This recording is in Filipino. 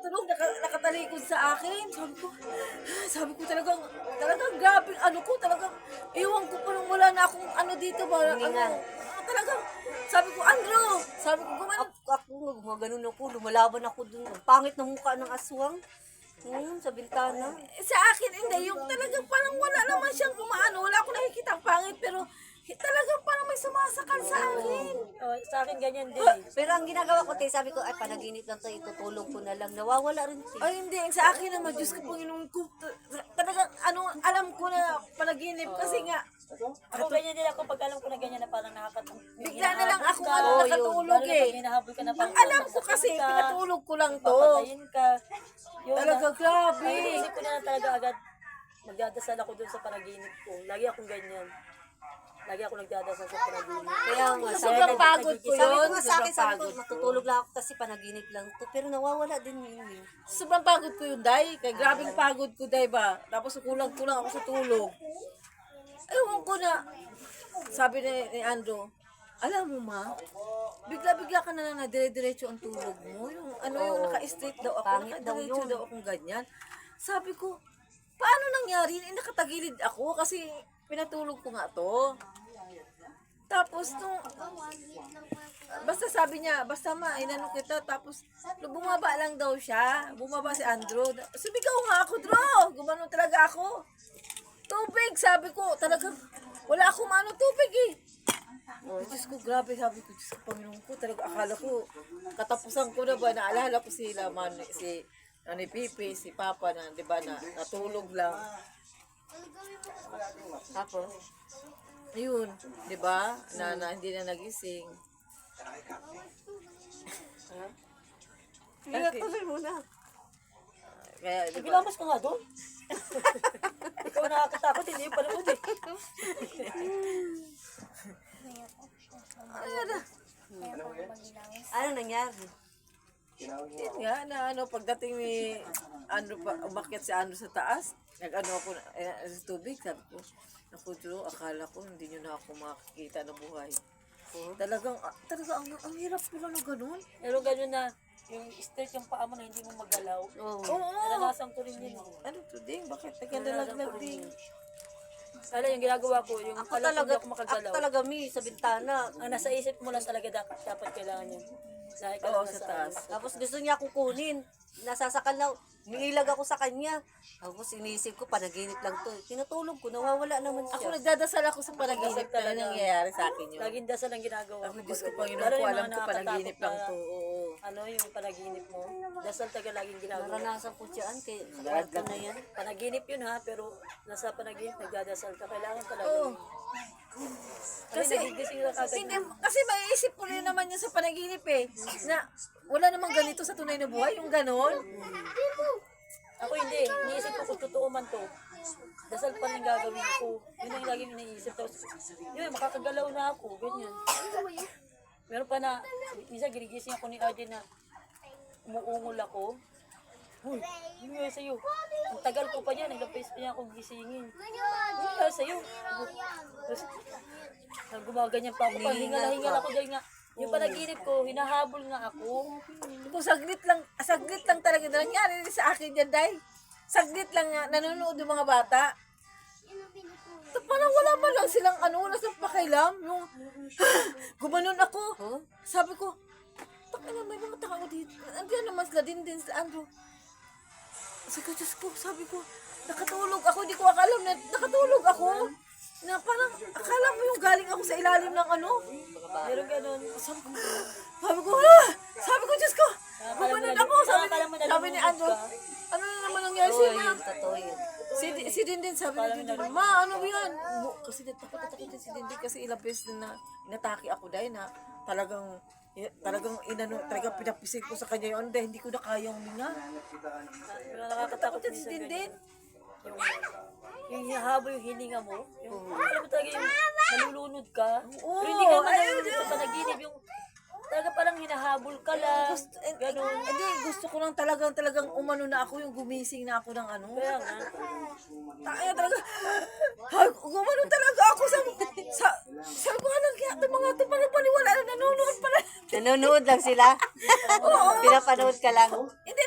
tulog, nakatalikod sa akin. Sabi ko talagang grabe, ano ko, talagang, iwan ko parang wala na akong ano dito ba, talagang, sabi ko, Andrew, sabi ko, gumano. Ako, gumaganon ako, lumalaban ako dun. Ang pangit na mukha ng aswang. Sa bintana. Sa akin, hindi, yung talagang parang wala naman siyang kumaano, wala akong nakikita ang pangit, pero talagang parang may sumasakal sa akin. Oh, sa akin ganyan din. Pero ang ginagawa ko, te, sabi ko, ay, panaginip lang to, itutulog ko na lang. Nawawala rin, te. Ay, hindi, sa akin naman, Diyos ko, Panginoon ko, talagang, alam ko na panaginip, kasi nga, Ako ganyan din ako pag alam ko na ganyan na parang bigla na lang ako nakatulog eh. eh. Hinahabol ka na Ang parang alam ko kasi, pinatulog ko lang to. papatayin ka. Yun Talaga, grabe. Ay, isip ko na talaga agad, magdadasal ako dun sa panaginip ko. Lagi akong ganyan. Lagi ako nagdadasal sa panaginip. Kaya nga, Sobrang pagod ko sabi ko yun. nga sa akin, sabi ko, Sobrang pagod ko. matutulog lang ako kasi panaginip lang to. Pero nawawala din yun. Sobrang pagod ko yun, Day. Kaya grabing pagod ko, Day ba? Tapos kulang-kulang ako sa tulog. Ewan ko na. Sabi ni Andrew, alam mo ma, bigla-bigla ka na lang na dire-diretso ang tulog mo. Yung yung naka-straight daw ako, Pangit daw naka-diretso yun. daw akong ganyan. Sabi ko, paano nangyari? Nakatagilid ako kasi pinatulog ko nga to. Tapos basta sabi niya, basta ma, inano kita. Tapos bumaba lang daw siya. Bumaba si Andrew. Sumigaw nga ako, Drew. Gumanon talaga ako. Tubig, sabi ko. Talagang, wala akong maano tubig eh. Oh, Diyos ko, grabe, sabi ko, Diyos ko, Panginoon ko, talaga akala ko, katapusan ko na ba, naalala ko sila, si Pipi, si Papa na, di ba, na natulog lang. Tapos, Ayun, di ba, na hindi na nagising. kaya tuloy muna. Kaya, di ba, Nagilamas ka nga doon. Ikaw nakakatakot, hindi yung panood eh. Ano nangyari? yun nga, na pagdating ni Andrew, umakyat si Andrew sa taas, nag-ano ako, sa tubig, sabi ko, naku, Drew, akala ko, hindi nyo na ako makikita na buhay. Talagang ang hirap pala na ganun. Pero gano'n na, yung straight yung paa mo na hindi mo magalaw. Oo. Oo, Naranasan ko rin yun. ano to din, bakit nagkandalaglag din? Kala yung ginagawa ko, yung Ako pala talaga, hindi ako makagalaw. ako talaga, sa bintana. Ang nasa isip mo lang talaga dapat kailangan yun. Dahil ka Oo, lang sa nasa taas. Tapos gusto niya akong kunin. Nasasakal na, nilag ako sa kanya. Tapos inisip ko, panaginip lang to. Tinutulog ko, nawawala naman Ako siya. nagdadasal ako sa panaginip na Talaga. nangyayari sa akin yun. Laging dasal ang ginagawa Ako, ko. Diyos ko, Panginoon Lalo ko, yung alam mga ko panaginip lang nakakatakot to. na, Oo. Ano yung panaginip mo? Dasal talaga laging ginagawa. Naranasan ko siyan, kay sa na yan. Panaginip yun ha, pero nasa panaginip nagdadasal ka. Kailangan talaga. Oo. yun. Kasi, nagigising ka agad. hindi, kasi maiisip ko rin naman yun sa panaginip eh, na wala namang ganito sa tunay na buhay, yung ganon. Ako hindi. Iniisip ko kung totoo man to. Dasal pa rin gagawin ko. Yun ang laging iniisip. Tapos, yun, makakagalaw na ako. Ganyan. Meron pa na, minsan ginigising ako ni RJ na umuungol ako. Uy, ano nga sa'yo? Ang tagal ko pa niya, nag-face pa niya akong gisingin. Ano nga sa'yo? Tapos, gumaganyan pa ako. Hingal ako dahil nga, yung panaginip ko, hinahabol nga ako. Kung saglit lang talaga na nangyari rin sa akin yan, Day. Saglit lang nga, nanonood yung mga bata. Parang wala pa lang silang wala silang pakailam. Yung, gumanon ako. Huh? Sabi ko, takina may mga tao dito. Andiyan naman sila din sa Andrew. Diyos ko, sabi ko, nakatulog ako, hindi ko akalam na nakatulog ako. Na parang, akala mo yung galing ako sa ilalim ng Meron ganun. Sabi ko, Diyos ko, gumanon ako. Sabi ni Andrew, ano na naman nangyari Oo, sa'yo? yun, totoo yun. Si Dindin, sabi ni Dindin, ma, ano ba yan? Kasi natakot din si Dindin kasi ilang beses na inatake ako dahil na talagang pinapisig ko sa kanya yun dahil hindi ko na kayang huminga. Nakatakot din si Dindin. Yung hinahabol yung hininga mo, yung alam mo talaga yung nalulunod ka, Oo, pero hindi ka naman ayun, nalulunod sa panaginip, yung talaga parang hinahabol ka lang, gano'n. Hindi, gusto ko lang talagang umano na ako, yung gumising na ako ng Kaya nga, Kaya talaga, gumano talaga ako sabi ko, anong kaya itong mga ito, parang paniwala na nanonood pala. Nanonood lang sila. Pinapanood ka lang. Hindi